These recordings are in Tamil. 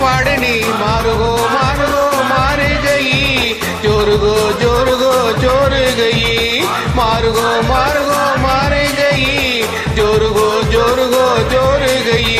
पाड़नी मारुगो मारुगो मार गई जोरगो जोरगो जोर गई मारुगो मारुगो मार गई जोरगो जोरगो जोर गई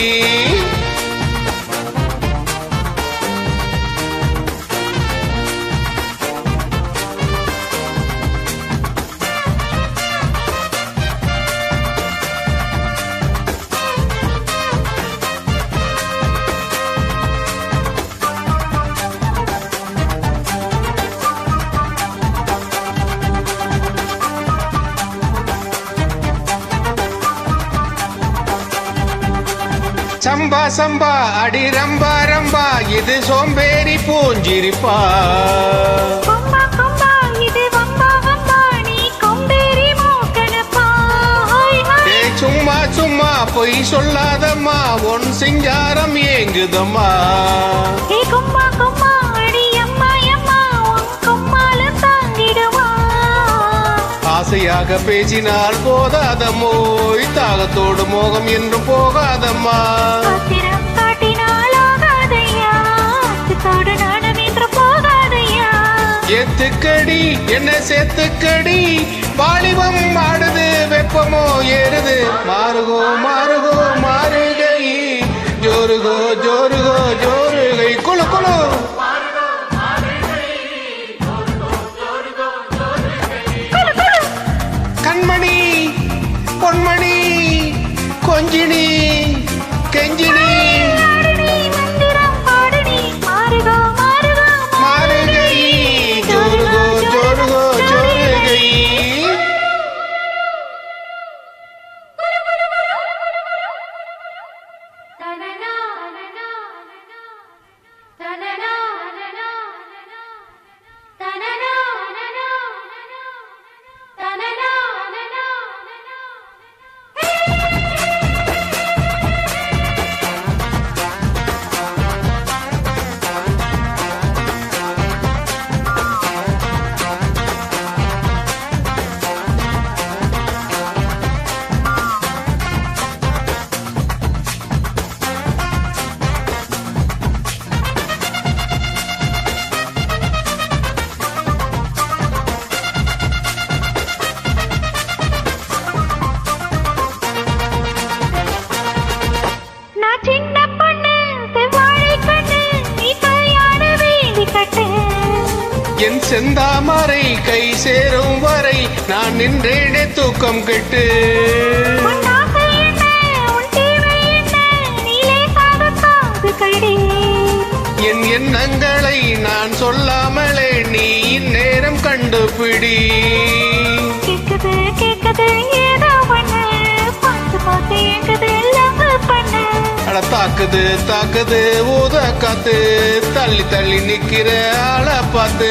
சம்பா சம்பா அடி ரம்பா ரம்பா இது சோம்பேறி பூஞ்சிரிப்பா கொம்பா கொம்பா இது வம்பா வம்பா நீ கொம்பேறி மூக்கனப்பா ஏ சும்மா சும்மா பொய் சொல்லாதம்மா உன் சிங்காரம் ஏங்குதம்மா ஏ கொம்பா கொம்பா அடி அம்மா அம்மா உன் கொம்மால தாங்கிடுவா ஆசையாக பேசினால் போதாதம்மோ தாகத்தோடு மோகம் என்றும் போகாதம்மா ஆத்திரம் காட்டினால் ஆகாதையா ஆத்திரத்தோடு நாணம் என்று போகாதையா ஏத்துக்கடி என்ன சேர்த்துக்கடி வாலிபம் ஆடுது வெப்பமோ ஏறுது மாறுகோ மாறுகோ மாறுகை ஜோருகோ ஜோருகோ ஜோருகை குழு குழு கண்மணி பொன்மணி கொஞ்சினி கெஞ்சினி மாறுகை ஜோருகோ ஜோருகோ ஜோருகை என் செந்தாமரை கை சேரும் வரை நான் நின்றேனே தூக்கம் கெட்டு என் எண்ணங்களை நான் சொல்லாமலே நீ இந்நேரம் கண்டுபிடி கேக்குது கேக்குது ஏதோ பண்ணு பார்த்து பார்த்து எங்குது லவ் பண்ணு அட தாக்குது தாக்குது ஊத காத்து தள்ளி தள்ளி நிக்கிற ஆளை பார்த்து